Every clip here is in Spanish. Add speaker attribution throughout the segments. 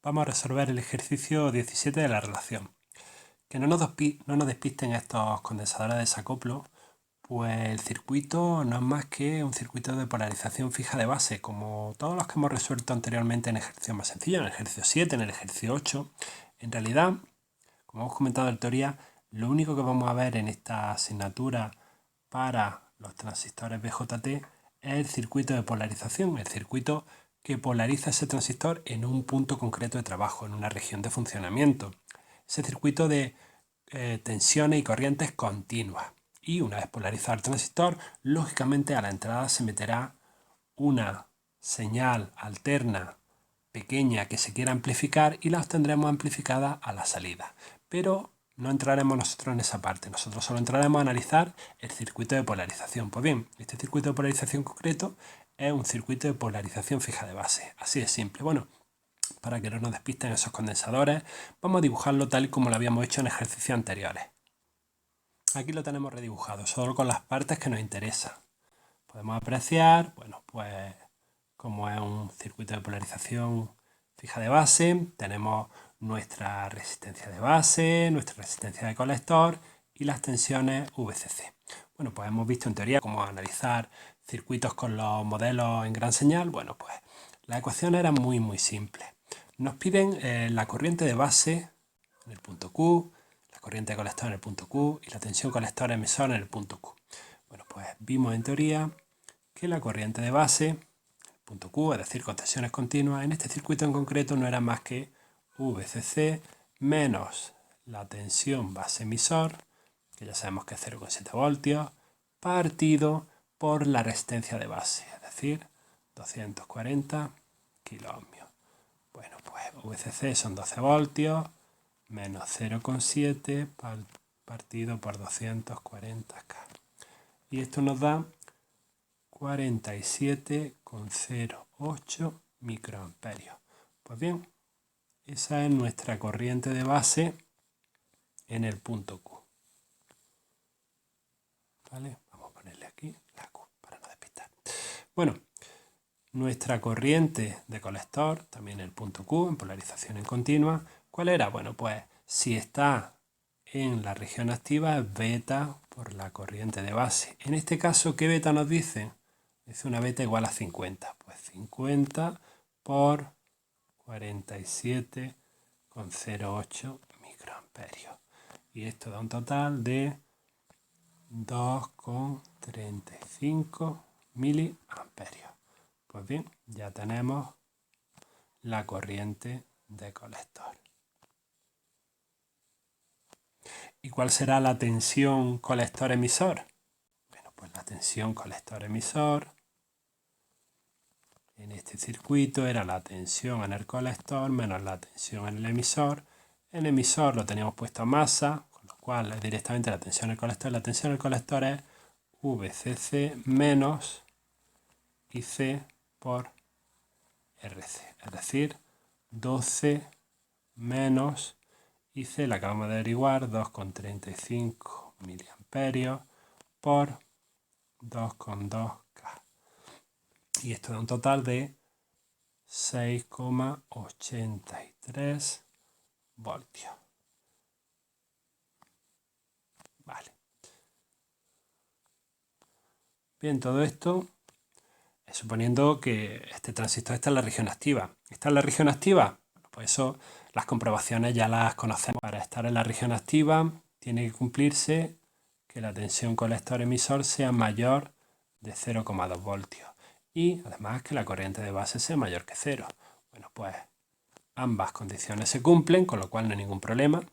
Speaker 1: Vamos a resolver el ejercicio 17 de la relación. Que no nos despisten estos condensadores de desacoplo, pues el circuito no es más que un circuito de polarización fija de base, como todos los que hemos resuelto anteriormente en ejercicios más sencillos, en el ejercicio 7, en el ejercicio 8. En realidad, como hemos comentado en teoría, lo único que vamos a ver en esta asignatura para los transistores BJT es el circuito de polarización, el circuito que polariza ese transistor en un punto concreto de trabajo, en una región de funcionamiento. Ese circuito de tensiones y corrientes continuas. Y una vez polarizado el transistor, lógicamente a la entrada se meterá una señal alterna pequeña que se quiera amplificar y la obtendremos amplificada a la salida. Pero no entraremos nosotros en esa parte, nosotros solo entraremos a analizar el circuito de polarización. Pues bien, este circuito de polarización concreto es un circuito de polarización fija de base, así de simple. Bueno, para que no nos despisten esos condensadores, vamos a dibujarlo tal y como lo habíamos hecho en ejercicios anteriores. Aquí lo tenemos redibujado, solo con las partes que nos interesan. Podemos apreciar, bueno, pues como es un circuito de polarización fija de base, tenemos nuestra resistencia de base, nuestra resistencia de colector y las tensiones VCC. Bueno, pues hemos visto en teoría cómo analizar circuitos con los modelos en gran señal. Bueno, pues las ecuaciones eran muy simples. Nos piden la corriente de base en el punto Q, la corriente de colector en el punto Q y la tensión colector emisor en el punto Q. Bueno, pues vimos en teoría que la corriente de base, el punto Q, es decir, con tensiones continuas, en este circuito en concreto no era más que VCC menos la tensión base emisor, que ya sabemos que es 0,7 voltios, partido por la resistencia de base, es decir, 240 kiloohmios. Bueno, pues VCC son 12 voltios menos 0,7 partido por 240K. Y esto nos da 47,08 microamperios. Pues bien, esa es nuestra corriente de base en el punto Q. ¿Vale? Vamos a ponerle aquí la Q para no despistar. Bueno, nuestra corriente de colector, también el punto Q, en polarización en continua, ¿cuál era? Bueno, pues si está en la región activa es beta por la corriente de base. En este caso, ¿qué beta nos dice? Dice una beta igual a 50. Pues 50 por 47,08 microamperios. Y esto da un total de 2,35 miliamperios. Pues bien, ya tenemos la corriente de colector. ¿Y cuál será la tensión colector-emisor? Bueno, pues la tensión colector-emisor en este circuito era la tensión en el colector menos la tensión en el emisor. El emisor lo teníamos puesto a masa, con lo cual es directamente la tensión en el colector. La tensión en el colector es VCC menos IC por RC, es decir, 12 menos IC, la acabamos de averiguar, 2,35 miliamperios por 2,2K. Y esto da un total de 6,83 voltios. Vale. Bien, todo esto suponiendo que este transistor está en la región activa. ¿Está en la región activa? Bueno, pues eso, las comprobaciones ya las conocemos. Para estar en la región activa tiene que cumplirse que la tensión colector-emisor sea mayor de 0,2 voltios y además que la corriente de base sea mayor que 0. Bueno, pues ambas condiciones se cumplen, con lo cual no hay ningún problema.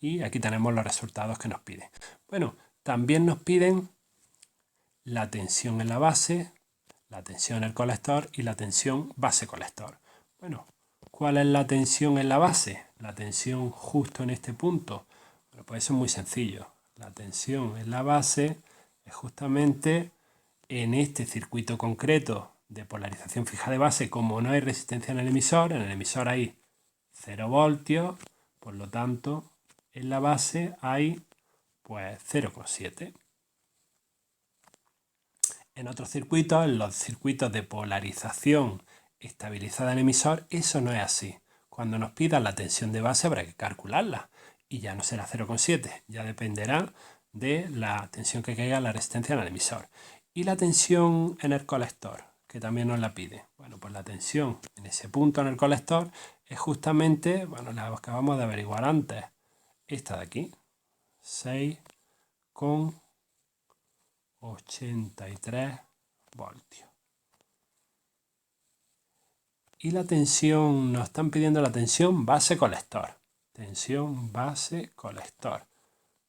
Speaker 1: Y aquí tenemos los resultados que nos piden. Bueno, también nos piden la tensión en la base, la tensión en el colector y la tensión base-colector. Bueno, ¿cuál es la tensión en la base? La tensión justo en este punto. Bueno, pues eso es muy sencillo. La tensión en la base es justamente en este circuito concreto de polarización fija de base. Como no hay resistencia en el emisor hay 0 voltios, por lo tanto en la base hay pues 0,7. En otros circuitos, en los circuitos de polarización estabilizada en emisor, eso no es así. Cuando nos pidan la tensión de base habrá que calcularla y ya no será 0,7, ya dependerá de la tensión que caiga en la resistencia en el emisor. Y la tensión en el colector, que también nos la pide. Bueno, pues la tensión en ese punto en el colector es justamente, bueno, la acabamos de averiguar antes, esta de aquí, 6,83 voltios. Y la tensión, nos están pidiendo la tensión base colector. Tensión base colector.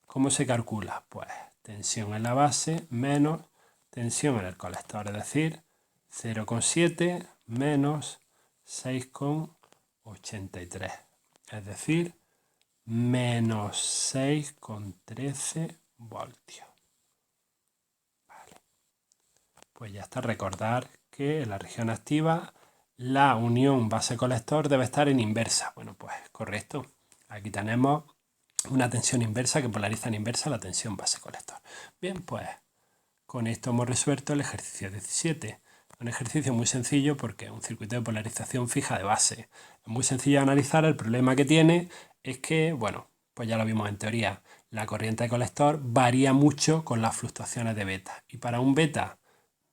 Speaker 1: ¿Cómo se calcula? Pues tensión en la base menos tensión en el colector, es decir, 0,7 menos 6,83, es decir, menos 6,13 voltios. Vale. Pues ya está, recordar que en la región activa la unión base-colector debe estar en inversa. Bueno, pues correcto. Aquí tenemos una tensión inversa que polariza en inversa la tensión base-colector. Bien, pues con esto hemos resuelto el ejercicio 17. Un ejercicio muy sencillo porque es un circuito de polarización fija de base. Es muy sencillo de analizar. El problema que tiene es que, bueno, pues ya lo vimos en teoría, la corriente de colector varía mucho con las fluctuaciones de beta. Y para un beta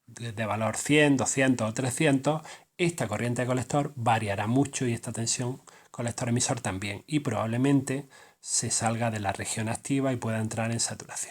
Speaker 1: de valor 100, 200 o 300, esta corriente de colector variará mucho y esta tensión colector-emisor también. Y probablemente se salga de la región activa y pueda entrar en saturación.